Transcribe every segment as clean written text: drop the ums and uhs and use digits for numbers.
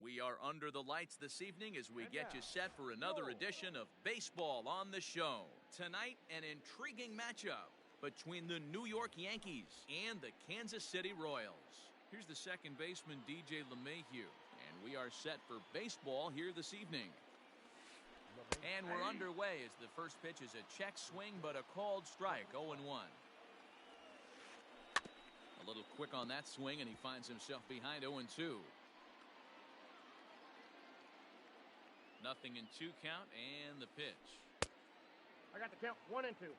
We are under the lights this evening as we get you set for another edition of Baseball on the Show. Tonight, an intriguing matchup between the New York Yankees and the Kansas City Royals. Here's the second baseman, DJ LeMahieu, and we are set for baseball here this evening. And we're underway as the first pitch is a check swing, but a called strike, 0-1. A little quick on that swing, and he finds himself behind 0-2. Nothing in 2 count, and the pitch. I got the count 1-2.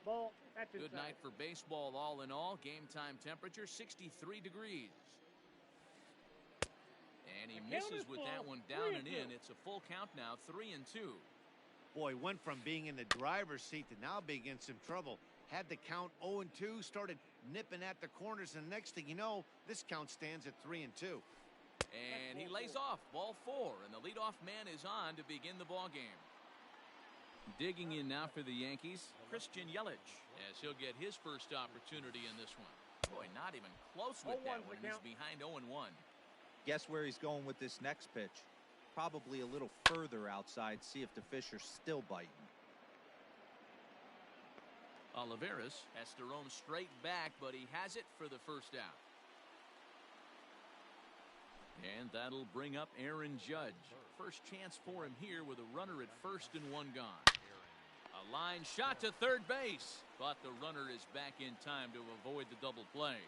Ball. That's good night for baseball all in all. Game time temperature 63 degrees. And he misses with that one down and in. It's a full count now, 3-2. Boy, went from being in the driver's seat to now being in some trouble. Had the count 0-2, started nipping at the corners, and the next thing you know, this count stands at 3-2. And he lays off, ball 4, and the leadoff man is on to begin the ball game. Digging in now for the Yankees, Christian Yelich, as he'll get his first opportunity in this one. Boy, not even close with that one. He's behind 0-1. Guess where he's going with this next pitch? Probably a little further outside, see if the fish are still biting. Olivares has to roam straight back, but he has it for the first out. And that'll bring up Aaron Judge. First chance for him here with a runner at first and 1 gone. A line shot to third base, but the runner is back in time to avoid the double play.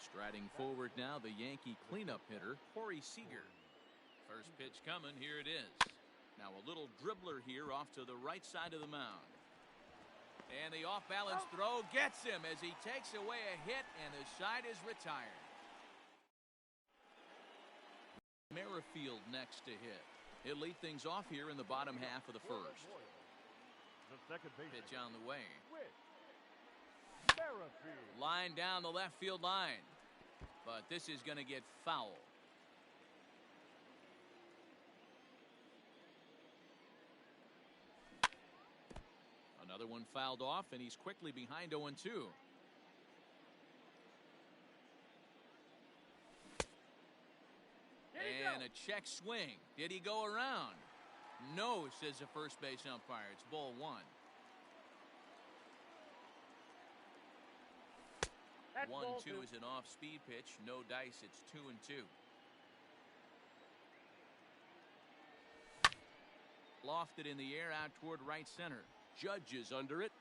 Striding forward now, the Yankee cleanup hitter, Corey Seager. First pitch coming, here it is. Now a little dribbler here off to the right side of the mound. And the off-balance throw gets him as he takes away a hit, and the side is retired. Merrifield next to hit. He'll lead things off here in the bottom half of the first. Pitch on the way. Line down the left field line. But this is going to get foul. Another one fouled off, and he's quickly behind 0-2. And a check swing. Did he go around? No, says the first base umpire. It's ball 1. That's 1-2 is an off-speed pitch. No dice. It's 2-2. Lofted in the air out toward right center. Judge is under it.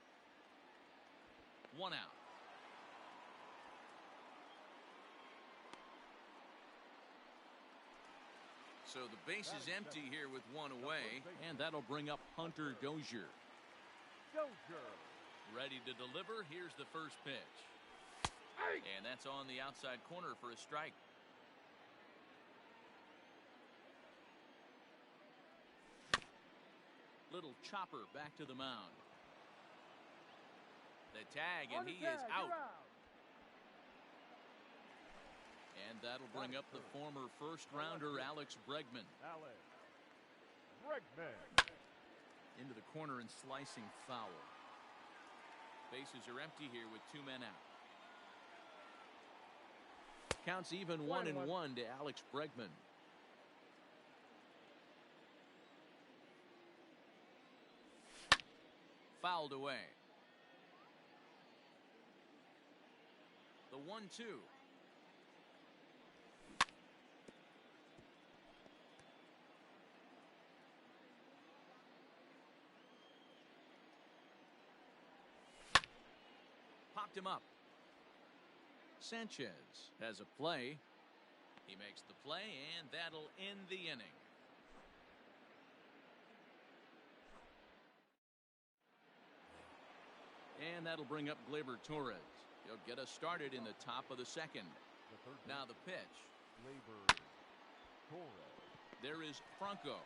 1 out. So the base is empty here with 1 away, and that'll bring up Hunter Dozier. Ready to deliver. Here's the first pitch. And that's on the outside corner for a strike. Little chopper back to the mound. The tag, and he is out. And that'll bring up the former first-rounder Alex Bregman. Into the corner and slicing foul. Bases are empty here with 2 men out. Counts even 1-1 to Alex Bregman. Fouled away. The 1-2. Popped him up. Sanchez has a play. He makes the play, and that'll end the inning. And that'll bring up Gleyber Torres. He'll get us started in the top of the second. Now the pitch. There is Franco.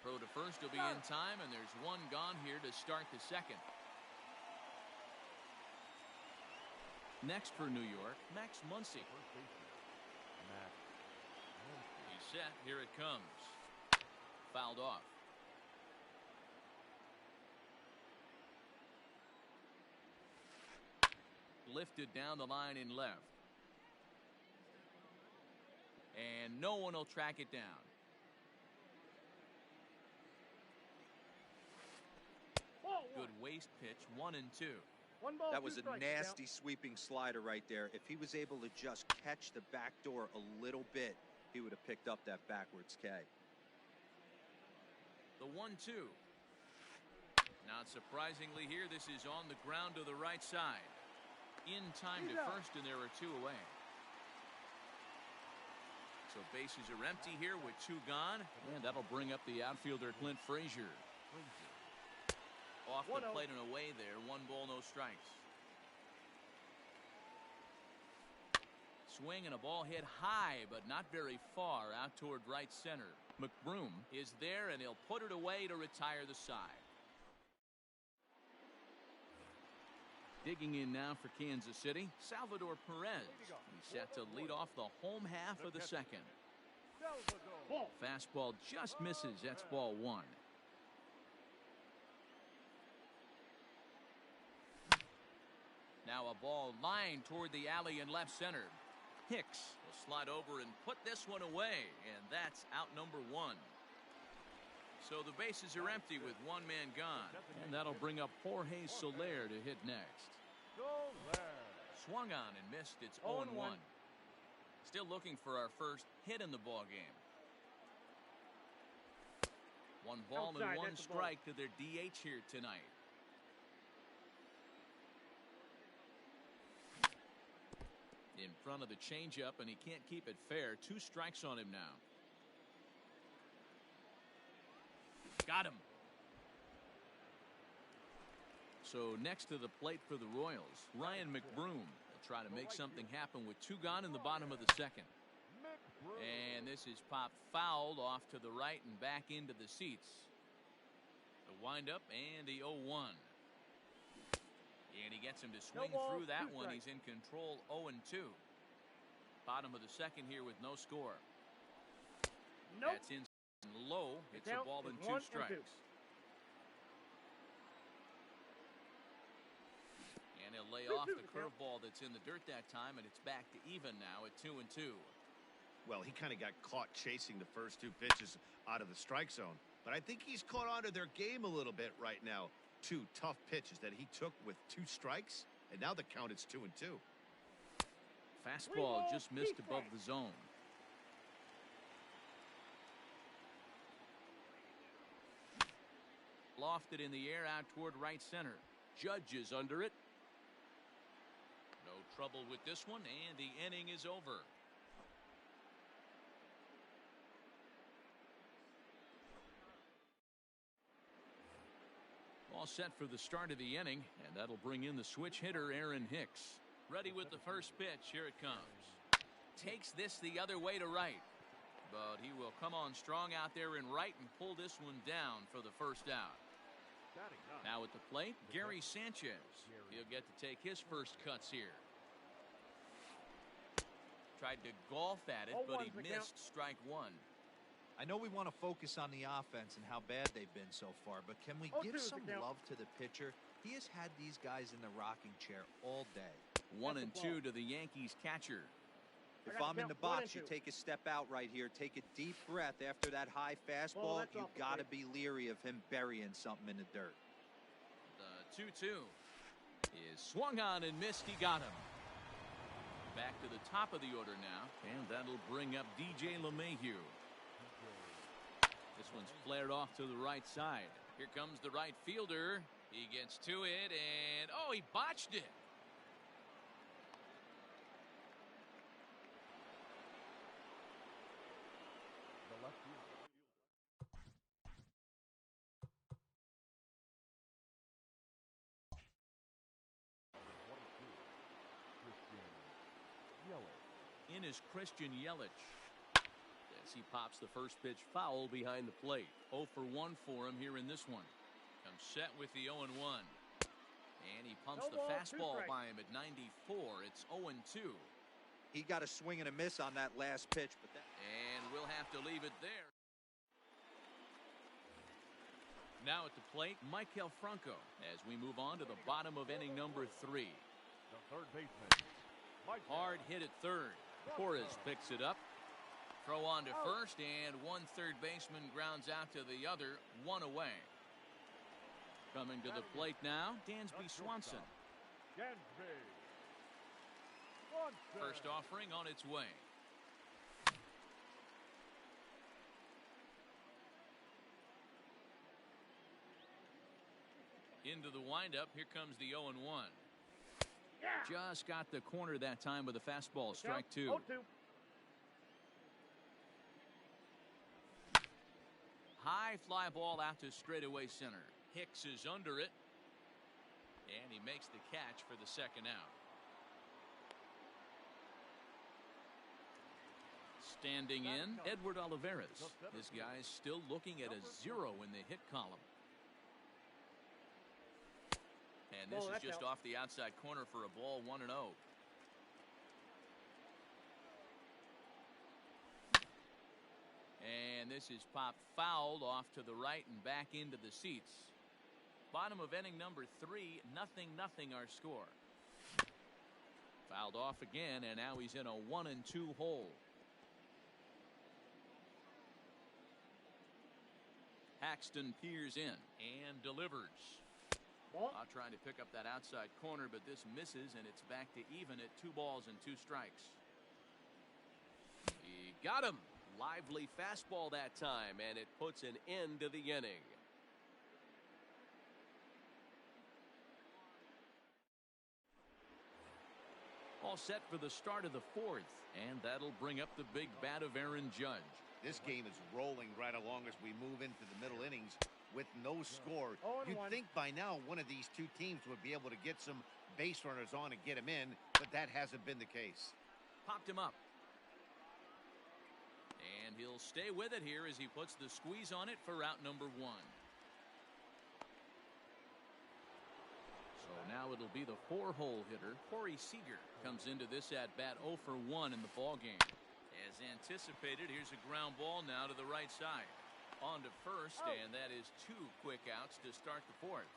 Throw to first will be in time, and there's 1 gone here to start the second. Next for New York, Max Muncy. He's set. Here it comes. Fouled off. lifted down the line in left. And no one will track it down. Good waist pitch, 1-2. One ball, That two was a strikes, nasty sweeping slider right there. If he was able to just catch the back door a little bit, he would have picked up that backwards K. The 1-2. Not surprisingly here, this is on the ground to the right side. In time to first, and there are two away. So bases are empty here with two gone, and that'll bring up the outfielder Clint Frazier. Off the plate and away there. 1 ball, no strikes. Swing and a ball hit high, but not very far out toward right center. McBroom is there, and he'll put it away to retire the side. Digging in now for Kansas City, Salvador Perez. He's set to lead off the home half of the second. Fastball just misses. That's ball 1. Now a ball lined toward the alley in left center. Hicks will slide over and put this one away, and that's out number 1. So the bases are empty with one man gone, and that'll bring up Jorge Soler to hit next. Swung on and missed. It's 0-1. Still looking for our first hit in the ball game. 1 ball and 1 strike to their DH here tonight. In front of the changeup, and he can't keep it fair. 2 strikes on him now. Got him. So next to the plate for the Royals, Ryan McBroom will try to make something happen with 2 gone in the bottom of the second. And this is popped fouled off to the right and back into the seats. The windup and the 0-1. And he gets him to swing through that one. He's in control, 0-2. Bottom of the second here with no score. That's in low. It's a ball and 2 strikes. And he'll lay off the curveball that's in the dirt that time, and it's back to even now at 2-2. Well, he kind of got caught chasing the first 2 pitches out of the strike zone. But I think he's caught on to their game a little bit right now. 2 tough pitches that he took with 2 strikes, and now the count is 2-2. Fastball just missed above the zone. Lofted in the air out toward right center. Judge is under it. No trouble with this one, and the inning is over. All set for the start of the inning, and that'll bring in the switch hitter Aaron Hicks. Ready with the first pitch. Here it comes. Takes this the other way to right, but he will come on strong out there in right and pull this one down for the first out. Now at the plate, Gary Sanchez. He'll get to take his first cuts here. Tried to golf at it, but he missed strike 1. I know we want to focus on the offense and how bad they've been so far, but can we give some love to the pitcher? He has had these guys in the rocking chair all day. 1-2 to the Yankees catcher. If I'm in the box, you take a step out right here. Take a deep breath after that high fastball. You got to be leery of him burying something in the dirt. The 2-2 is swung on and missed. He got him. Back to the top of the order now, and that'll bring up DJ LeMahieu. This one's flared off to the right side. Here comes the right fielder. He gets to it, and oh, he botched it. In is Christian Yelich. As he pops the first pitch foul behind the plate. 0 for 1 for him here in this one. Comes set with the 0-1. And he pumps the fastball by him at 94. It's 0-2. He got a swing and a miss on that last pitch, but and we'll have to leave it there. Now at the plate, Maikel Franco as we move on to the bottom of inning number 3. The third baseman. Hard hit at third. Torres picks it up. Throw on to first, and one third baseman grounds out to the other, one away. Coming to the plate now, Dansby Swanson. First offering on its way. Into the windup, here comes the 0-1. Just got the corner that time with a fastball, strike two. 0-2. High fly ball out to straightaway center. Hicks is under it, and he makes the catch for the second out. Standing in, Edward Olivares. This guy's still looking at a 0 in the hit column. And this is just off the outside corner for a ball, 1-0. And this is popped foul off to the right and back into the seats. Bottom of inning number 3, 0-0 our score. Fouled off again, and now he's in a 1-2 hole. Paxton peers in and delivers. Trying to pick up that outside corner, but this misses, and it's back to even at 2 balls and 2 strikes. He got him. Lively fastball that time, and it puts an end to the inning. All set for the start of the 4th, and that'll bring up the big bat of Aaron Judge. This game is rolling right along as we move into the middle innings with no score. You'd think by now one of these two teams would be able to get some base runners on and get him in, but that hasn't been the case. Popped him up. And he'll stay with it here as he puts the squeeze on it for out number 1. So now it'll be the 4-hole hitter, Corey Seager, comes into this at-bat 0 for 1 in the ballgame. As anticipated, here's a ground ball now to the right side. On to first, and that is 2 quick outs to start the 4th.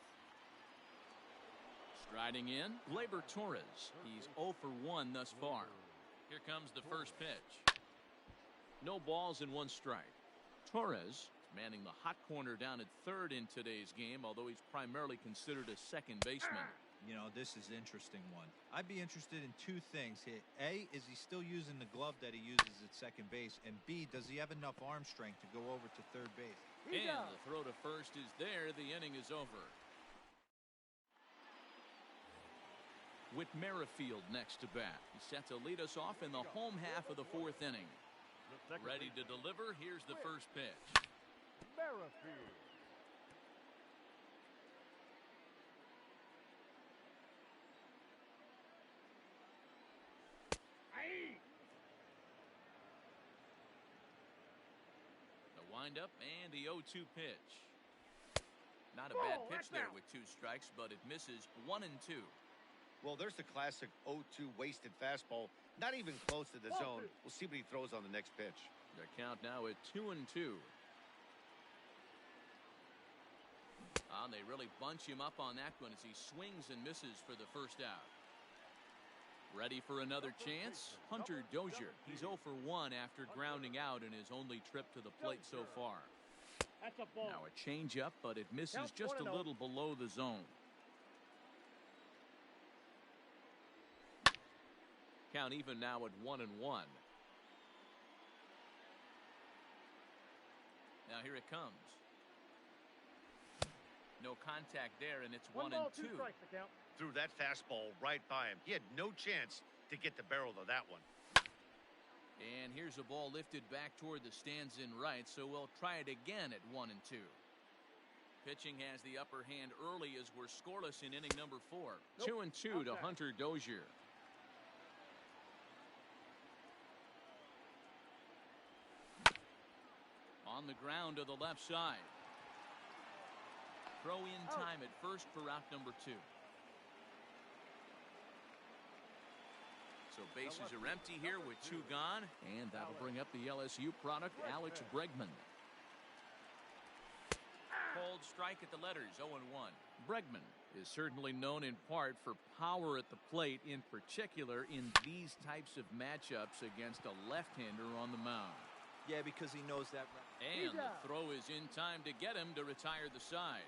Striding in, Gleyber Torres. He's 0 for 1 thus far. Here comes the first pitch. No balls and 1 strike. Torres manning the hot corner down at third in today's game, although he's primarily considered a second baseman. You know, this is an interesting one. I'd be interested in 2 things here. A, is he still using the glove that he uses at second base? And B, does he have enough arm strength to go over to third base? And the throw to first is there. The inning is over. Whit Merrifield next to bat. He's set to lead us off in the home half of the 4th inning. Ready to deliver. Here's the first pitch. Merrifield. Windup and the 0-2 pitch. Not a bad pitch there with 2 strikes, but it misses 1 and 2. Well, there's the classic 0-2 wasted fastball. Not even close to the zone. We'll see what he throws on the next pitch. The count now at 2-2. They really bunch him up on that one as he swings and misses for the first out. Ready for another chance? Hunter Dozier. He's 0 for 1 after grounding out in his only trip to the plate so far. That's a ball. Now a changeup, but it misses just a little below the zone. Count even now at 1-1. Now here it comes. No contact there, and it's 1 and 2. Threw that fastball right by him. He had no chance to get the barrel of that one. And here's a ball lifted back toward the stands in right, so we'll try it again at 1 and 2. Pitching has the upper hand early as we're scoreless in inning number 4. 2 and 2 to Hunter Dozier. On the ground to the left side. Throw in time at first for out number 2. So bases are empty here with 2 gone, and that'll bring up the LSU product, Alex Bregman. Cold strike at the letters, 0-1. Bregman is certainly known in part for power at the plate, in particular in these types of matchups against a left-hander on the mound. Yeah, because he knows that. And the throw is in time to get him to retire the side.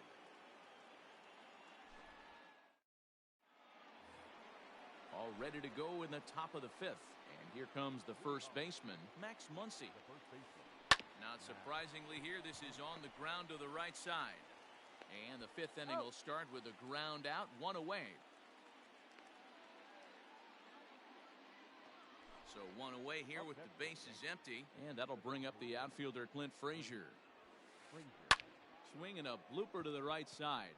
All ready to go in the top of the fifth. And here comes the first baseman, Max Muncy. Not surprisingly here, this is on the ground to the right side. And the fifth inning will start with a ground out, one away. So one away here with the bases empty. And that'll bring up the outfielder, Clint Frazier. Swinging a blooper to the right side.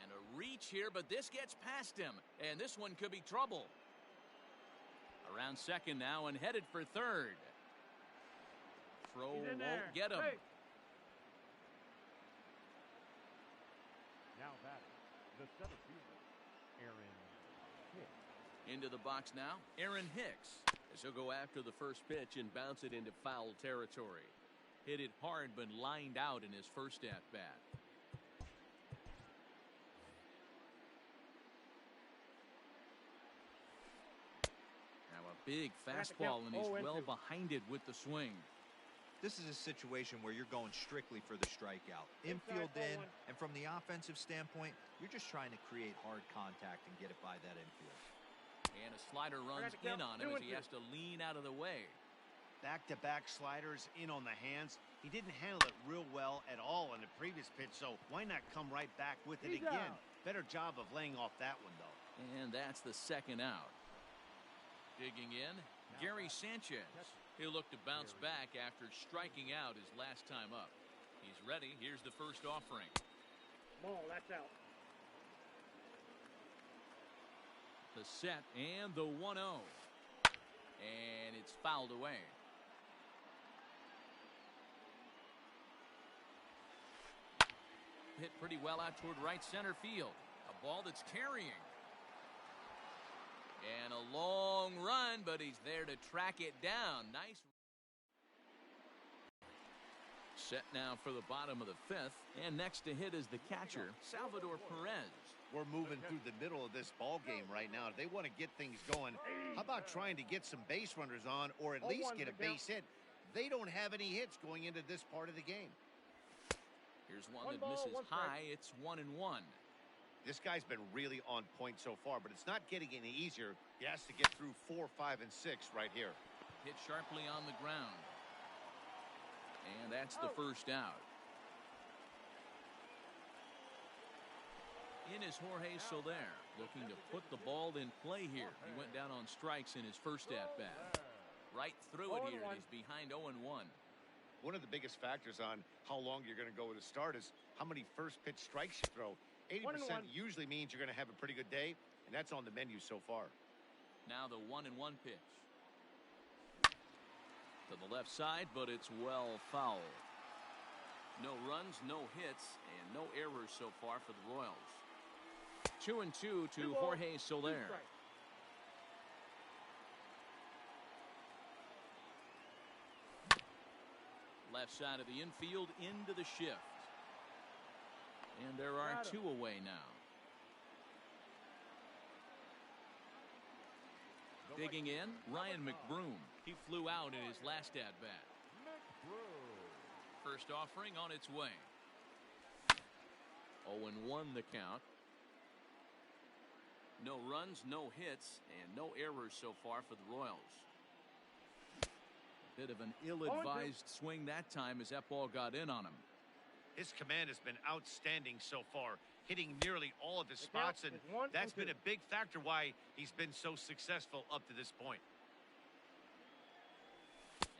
And a reach here, but this gets past him. And this one could be trouble. Around second now and headed for third. Throw won't get him. Hey. Now batting, the center fielder, Aaron Hicks. Into the box now, Aaron Hicks. As he'll go after the first pitch and bounce it into foul territory. Hit it hard, but lined out in his first at-bat. Now a big fastball, and he's well behind it with the swing. This is a situation where you're going strictly for the strikeout. Infield in, and from the offensive standpoint, you're just trying to create hard contact and get it by that infield. And a slider runs in on him as he has to lean out of the way. Back-to-back sliders in on the hands. He didn't handle it real well at all on the previous pitch, so why not come right back with it again? Better job of laying off that one, though. And that's the second out. Digging in, Gary Sanchez. He'll look to bounce back after striking out his last time up. He's ready. Here's the first offering. Ball, that's out. The set and the 1-0. And it's fouled away. Hit pretty well out toward right center field. A ball that's carrying. And a long run, but he's there to track it down. Nice. Set now for the bottom of the fifth. And next to hit is the catcher, Salvador Perez. We're moving through the middle of this ball game right now. If they want to get things going, how about trying to get some base runners on or at least get a base hit? They don't have any hits going into this part of the game. Here's one that misses high. It's 1-1. This guy's been really on point so far, but it's not getting any easier. He has to get through 4, 5, and 6 right here. Hit sharply on the ground. And that's the first out. In is Jorge Soler, looking to put the ball in play here. He went down on strikes in his first at-bat. Right through it here, and he's behind 0-1. One of the biggest factors on how long you're going to go with a start is how many first-pitch strikes you throw. 80% usually means you're going to have a pretty good day, and that's on the menu so far. Now the 1-1 pitch. To the left side, but it's well foul. No runs, no hits, and no errors so far for the Royals. 2-2 to Jorge Soler. Left side of the infield into the shift. And there are 2 away now. Digging in, Ryan McBroom. He flew out in his last at-bat. First offering on its way. 0-1 the count. No runs, no hits, and no errors so far for the Royals. Bit of an ill-advised swing that time as that ball got in on him. His command has been outstanding so far, hitting nearly all of his spots, and that's been a big factor why he's been so successful up to this point.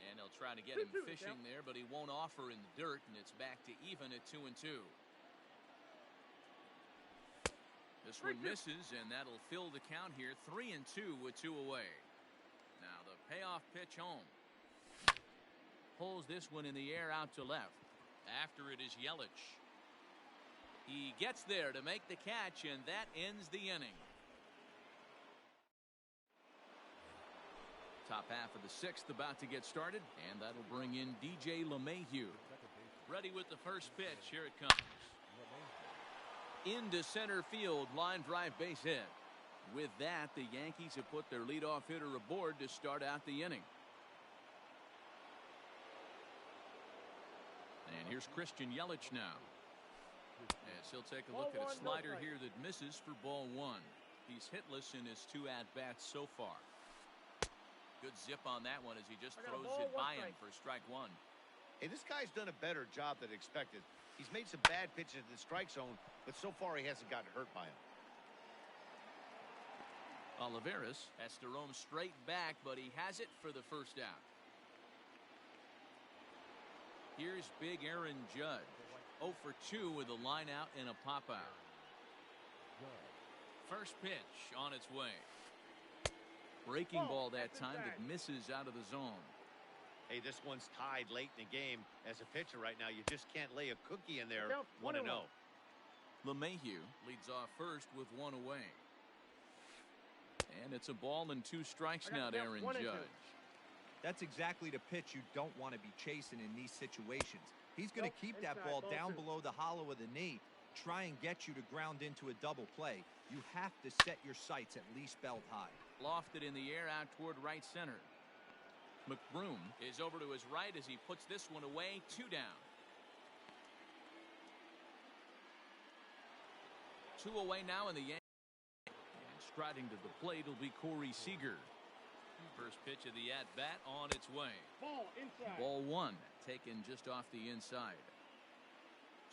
And they'll try to get him fishing there, but he won't offer in the dirt, and it's back to even at 2-2. This one misses, and that'll fill the count here. 3-2 with 2 away. Now the payoff pitch home. Pulls this one in the air out to left. After it is Yelich. He gets there to make the catch, and that ends the inning. Top half of the sixth about to get started, and that'll bring in DJ LeMahieu. Ready with the first pitch. Here it comes. Into center field, line drive base hit. With that, the Yankees have put their leadoff hitter aboard to start out the inning. And here's Christian Yelich now. As he'll take a look at a slider here that misses for ball one. He's hitless in his 2 at-bats so far. Good zip on that one as he just throws it by him for strike 1. Hey, this guy's done a better job than expected. He's made some bad pitches in the strike zone, but so far he hasn't gotten hurt by him. Olivares has to roam straight back, but he has it for the first out. Here's big Aaron Judge. 0 for 2 with a line out and a pop out. First pitch on its way. Breaking ball that time that misses out of the zone. Hey, this one's tied late in the game. As a pitcher right now, you just can't lay a cookie in there. 1-0. LeMahieu leads off first with 1 away. And it's a ball and 2 strikes now to Aaron Judge. That's exactly the pitch you don't want to be chasing in these situations. He's going to keep that ball down below the hollow of the knee, try and get you to ground into a double play. You have to set your sights at least belt high. Lofted in the air out toward right center. McBroom is over to his right as he puts this one away. 2 down. 2 away now in the Yankees. Striding to the plate will be Corey Seager. First pitch of the at-bat on its way. Ball inside. Ball 1 taken just off the inside.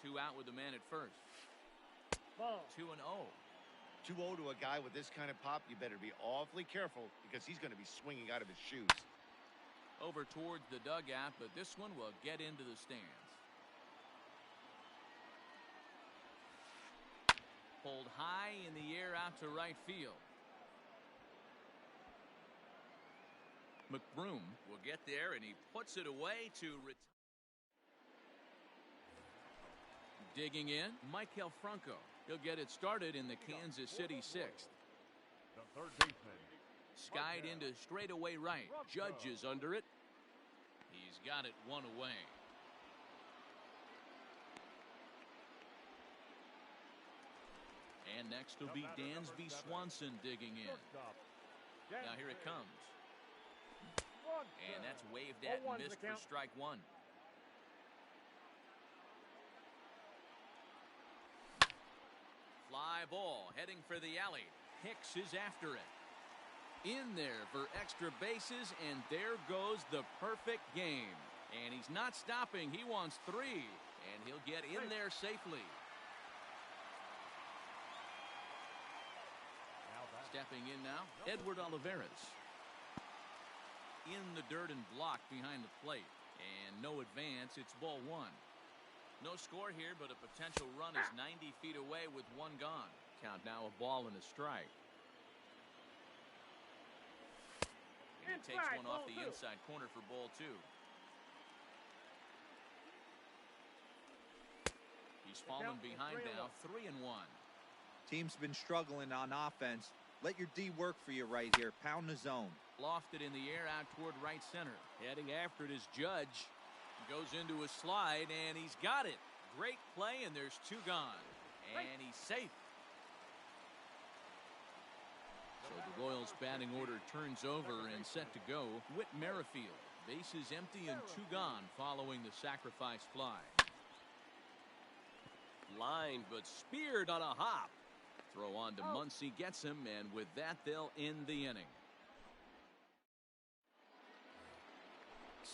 2 out with the man at first. Ball. 2-0. 2-0 to a guy with this kind of pop, you better be awfully careful because he's going to be swinging out of his shoes. Over towards the dugout, but this one will get into the stands. Pulled high in the air out to right field. McBroom will get there, and he puts it away to retire. Digging in, Michael Franco. He'll get it started in the Kansas City 6th. The third baseman. Skied into straightaway right. Judge is under it. He's got it 1 away. And next will be Dansby Swanson digging in. Now here it comes. And that's waved at and missed for strike 1. Fly ball heading for the alley. Hicks is after it. In there for extra bases, and there goes the perfect game. And he's not stopping. He wants 3, and he'll get in there safely. Stepping in now, Edward Olivares. In the dirt and blocked behind the plate. And no advance, it's ball 1. No score here, but a potential run is 90 feet away with 1 gone. Count now a ball and a strike. And he takes one off the inside corner for ball 2. He's fallen behind now, 3-1. Team's been struggling on offense. Let your D work for you right here. Pound the zone. Lofted in the air out toward right center. Heading after it is Judge. Goes into a slide, and he's got it. Great play, and there's 2 gone. And he's safe. So the Royals batting order turns over and set to go. Whit Merrifield. Bases empty and 2 gone following the sacrifice fly. Lined but speared on a hop. Throw on to Muncy, gets him, and with that they'll end the inning.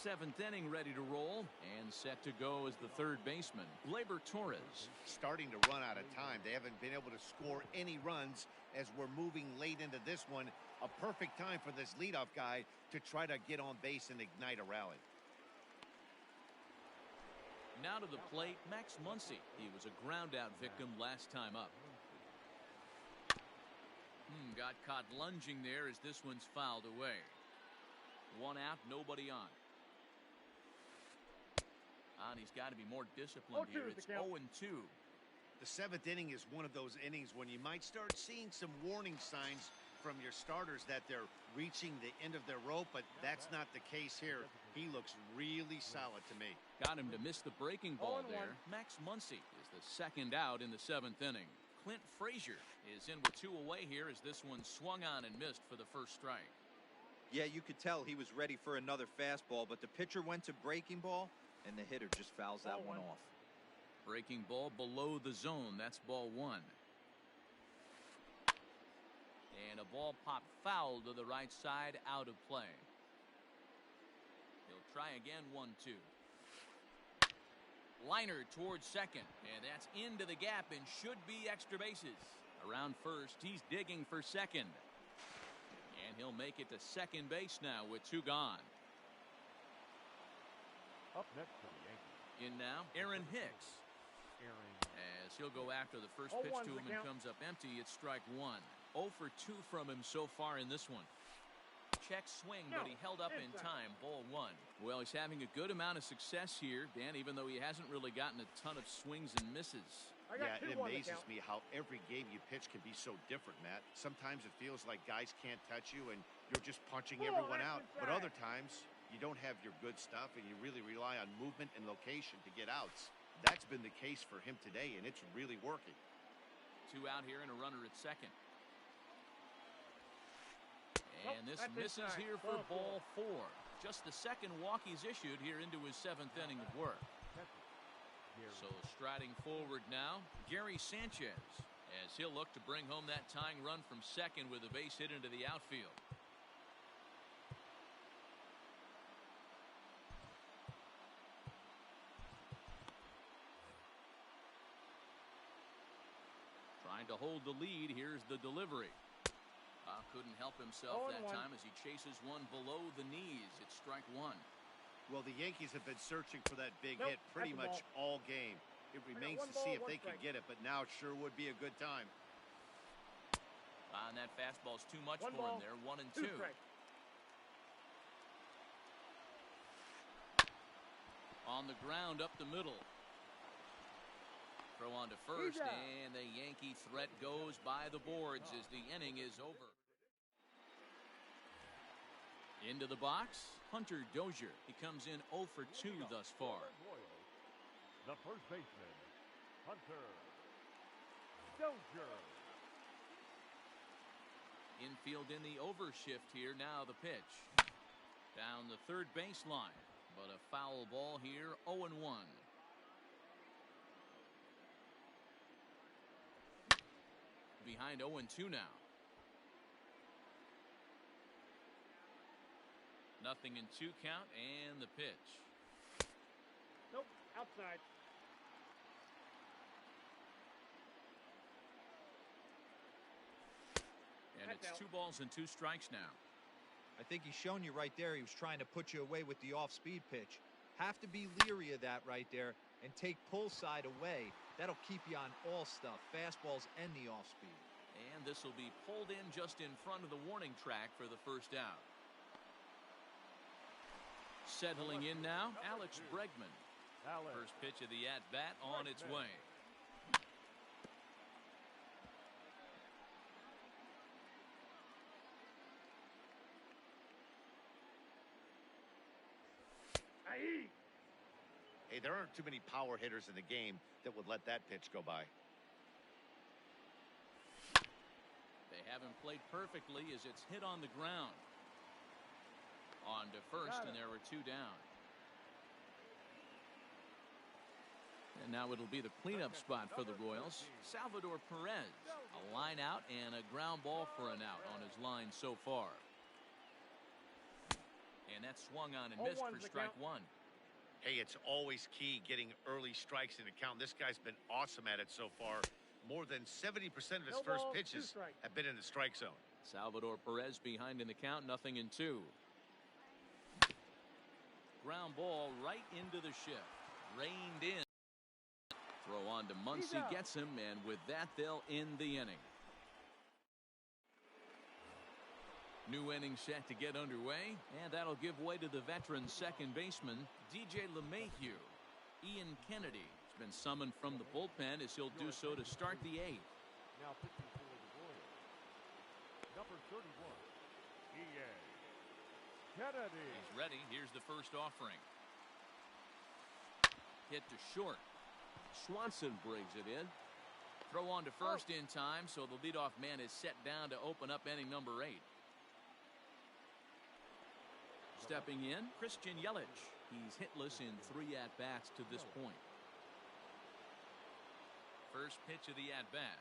7th inning ready to roll and set to go as the third baseman, Gleyber Torres. Starting to run out of time. They haven't been able to score any runs as we're moving late into this one. A perfect time for this leadoff guy to try to get on base and ignite a rally. Now to the plate, Max Muncy. He was a ground-out victim last time up. Got caught lunging there as this one's fouled away. 1 out, nobody on. And he's got to be more disciplined here. It's 0-2. The 7th inning is one of those innings when you might start seeing some warning signs from your starters that they're reaching the end of their rope, but that's not the case here. He looks really solid to me. Got him to miss the breaking ball there. Max Muncy is the 2nd out in the 7th inning. Clint Frazier is in with 2 away here as this one swung on and missed for the first strike. Yeah, you could tell he was ready for another fastball, but the pitcher went to breaking ball, and the hitter just fouls that one off. Breaking ball below the zone. That's ball 1. And a ball popped foul to the right side, out of play. He'll try again, 1-2. Liner towards second, and that's into the gap and should be extra bases. Around first, he's digging for second. And he'll make it to second base now with 2 gone. Up next for the Yankees. In now, Aaron Hicks. As he'll go after the first pitch to him and comes up empty, it's strike 1. 0 for 2 from him so far in this one. Check swing, but he held up in time. Ball 1. Well, he's having a good amount of success here, Dan, even though he hasn't really gotten a ton of swings and misses. Yeah, it amazes me how every game you pitch can be so different, Matt. Sometimes it feels like guys can't touch you and you're just punching everyone out. But other times, you don't have your good stuff and you really rely on movement and location to get outs. That's been the case for him today, and it's really working. 2 out here and a runner at second. And this misses here for ball 4. Just the second walk he's issued here into his 7th inning of work. So striding forward now, Gary Sanchez, as he'll look to bring home that tying run from second with a base hit into the outfield. Trying to hold the lead. Here's the delivery. Couldn't help himself that time as he chases one below the knees. It's strike 1. Well, the Yankees have been searching for that big hit pretty much all game. It remains to see if they can get it, but now it sure would be a good time. And that fastball's too much for him there. 1-2. On the ground up the middle. Throw on to first, and the Yankee threat goes by the boards as the inning is over. Into the box, Hunter Dozier. He comes in 0 for 2 thus far. The first baseman, Hunter Dozier. Infield in the overshift here. Now the pitch. Down the third baseline, but a foul ball here, 0-1. Behind 0-2 now. Nothing in 2 count, and the pitch. Nope, outside. And it's 2 balls and 2 strikes now. I think he's shown you right there he was trying to put you away with the off-speed pitch. Have to be leery of that right there and take pull side away. That'll keep you on all stuff, fastballs and the off-speed. And this will be pulled in just in front of the warning track for the first out. Settling in now, Alex Bregman. First pitch of the at-bat on its way. Hey, there aren't too many power hitters in the game that would let that pitch go by. They haven't played perfectly as it's hit on the ground. On to first, and there were 2 down. And now it'll be the cleanup spot for the Royals. Salvador Perez, a line out and a ground ball for an out on his line so far. And that swung on and missed for strike 1. Hey, it's always key getting early strikes in the count. This guy's been awesome at it so far. More than 70% of his first pitches have been in the strike zone. Salvador Perez behind in the count, nothing in 2. Ground ball right into the shift. Reined in. Throw on to Muncy, gets him, and with that, they'll end the inning. New inning set to get underway, and that'll give way to the veteran second baseman, DJ LeMahieu. Ian Kennedy has been summoned from the bullpen as he'll do so to start the 8th. Now pitching for the Royals, number 31, Ian Kennedy. He's ready. Here's the first offering. Hit to short. Swanson brings it in. Throw on to first in time, so the leadoff man is set down to open up inning number 8. Stepping in, Christian Yelich. He's hitless in 3 at-bats to this point. First pitch of the at-bat.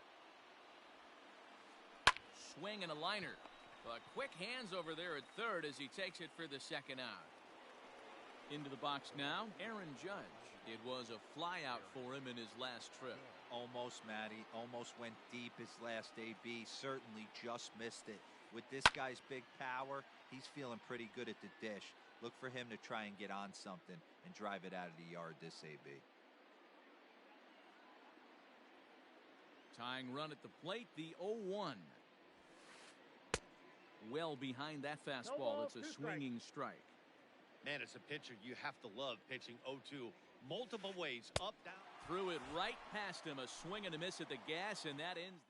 Swing and a liner. But quick hands over there at third as he takes it for the second out. Into the box now, Aaron Judge. It was a flyout for him in his last trip. Almost, Matty. Almost went deep his last AB. Certainly just missed it. With this guy's big power, he's feeling pretty good at the dish. Look for him to try and get on something and drive it out of the yard this AB. Tying run at the plate, the 0-1. Well behind that fastball. It's a swinging strike. Man, as a pitcher, you have to love pitching 0-2 multiple ways, up, down. Threw it right past him. A swing and a miss at the gas, and that ends.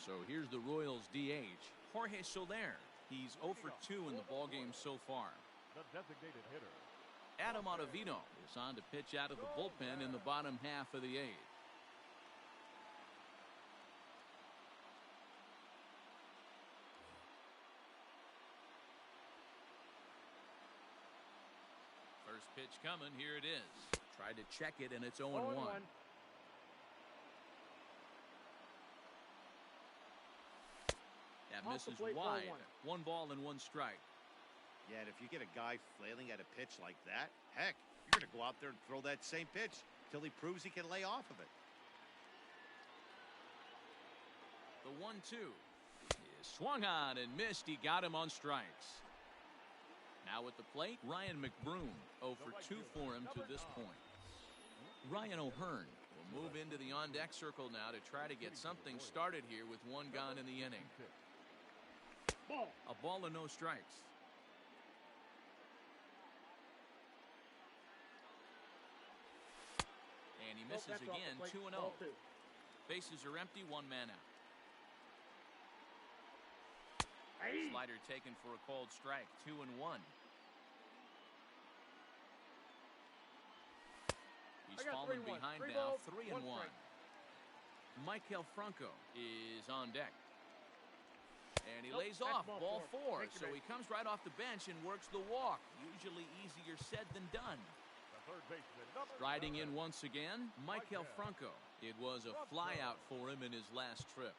So here's the Royals DH, Jorge Soler. He's 0 for 2 in the ballgame so far. The designated hitter. Adam Ottavino is on to pitch out of the bullpen in the bottom half of the 8th. First pitch coming. Here it is. Tried to check it, and it's 0-1. That misses wide. 1 ball and 1 strike. Yeah, and if you get a guy flailing at a pitch like that, heck, you're going to go out there and throw that same pitch till he proves he can lay off of it. The 1-2 is swung on and missed. He got him on strikes. Now at the plate, Ryan McBroom. 0 for 2 for him to this point. Ryan O'Hearn will move into the on-deck circle now to try to get something started here with 1 gone in the inning. A ball and no strikes. And he misses again. 2-0. Bases are empty. 1 man out. Slider taken for a called strike. 2-1. He's fallen behind now. 3-1. Maikel Franco is on deck. And he lays off. Ball 4. So he comes right off the bench and works the walk. Usually easier said than done. Striding in once again, Maikel Franco. It was a flyout for him in his last trip.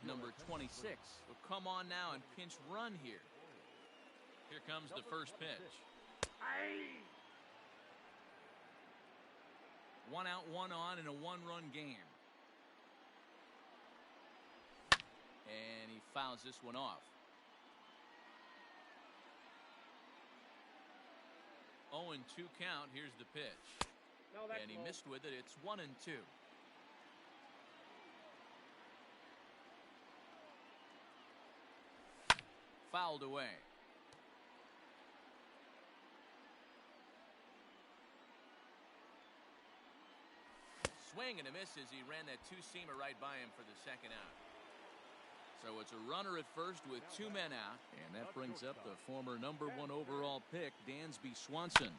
Number 26 will come on now and pinch run here. Here comes the first pitch. 1 out, 1 on in a 1-run game. And he fouls this one off. 0-2 count. Here's the pitch. And he missed with it. It's 1-2. Fouled away. Swing and a miss as he ran that 2-seamer right by him for the second out. So it's a runner at first with 2 men out, and that brings up the former number 1 overall pick, Dansby Swanson.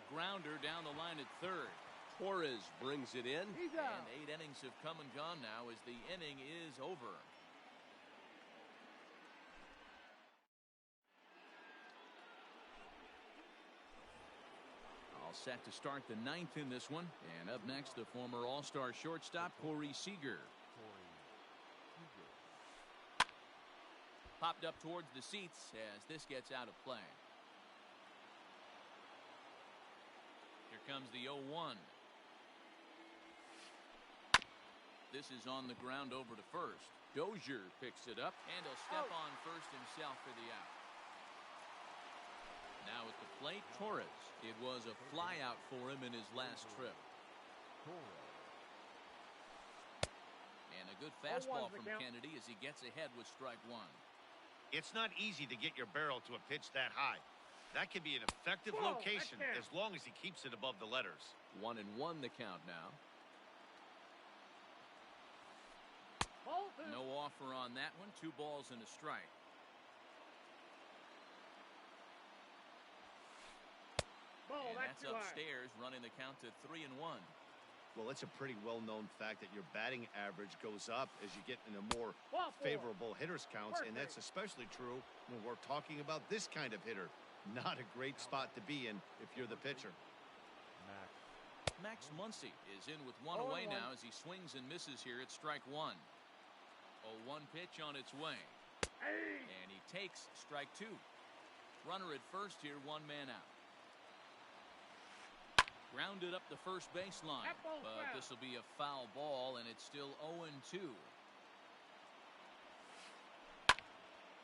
Grounder down the line at third. Torres brings it in, and 8 innings have come and gone now as the inning is over. All set to start the 9th in this one, and up next the former All-Star shortstop Corey Seager. Popped up towards the seats as this gets out of play. Here comes the 0-1. This is on the ground over to first. Dozier picks it up, and he'll step on first himself for the out. Now at the plate, Torres. It was a flyout for him in his last trip. And a good fastball from Kennedy as he gets ahead with strike 1. It's not easy to get your barrel to a pitch that high. That can be an effective location as long as he keeps it above the letters. 1-1 the count now. No offer on that one. 2 balls and a strike. And that's upstairs, running the count to 3-1. Well, it's a pretty well-known fact that your batting average goes up as you get into more favorable hitters counts, and that's especially true when we're talking about this kind of hitter. Not a great spot to be in if you're the pitcher. Max Muncy is in with one away now as he swings and misses here at strike one. 0-1 pitch on its way. And he takes strike two. Runner at first here, one man out. Grounded up the first baseline, but this will be a foul ball, and it's still 0-2.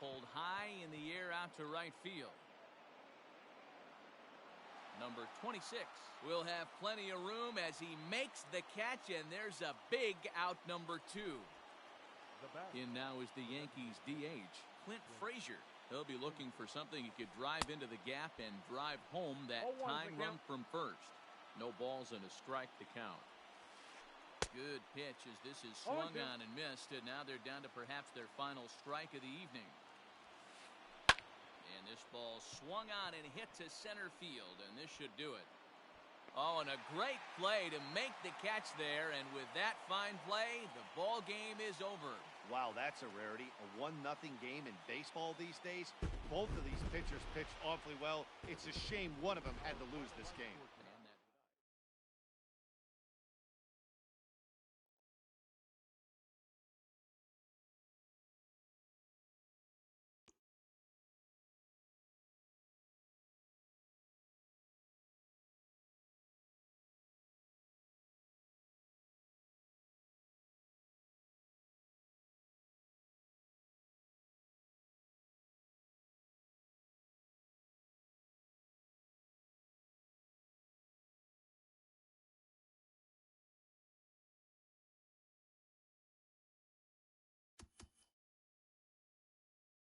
Pulled high in the air out to right field. Number 26 will have plenty of room as he makes the catch, and there's a big out, number 2. In now is the Yankees DH, Clint Frazier. He'll be looking for something he could drive into the gap and drive home that tying run from first. No balls and a strike to count. Good pitch as this is swung on and missed, and now they're down to perhaps their final strike of the evening. And this ball swung on and hit to center field, and this should do it. Oh, and a great play to make the catch there, and with that fine play, the ball game is over. Wow, that's a rarity. A 1-0 game in baseball these days. Both of these pitchers pitched awfully well. It's a shame one of them had to lose this game.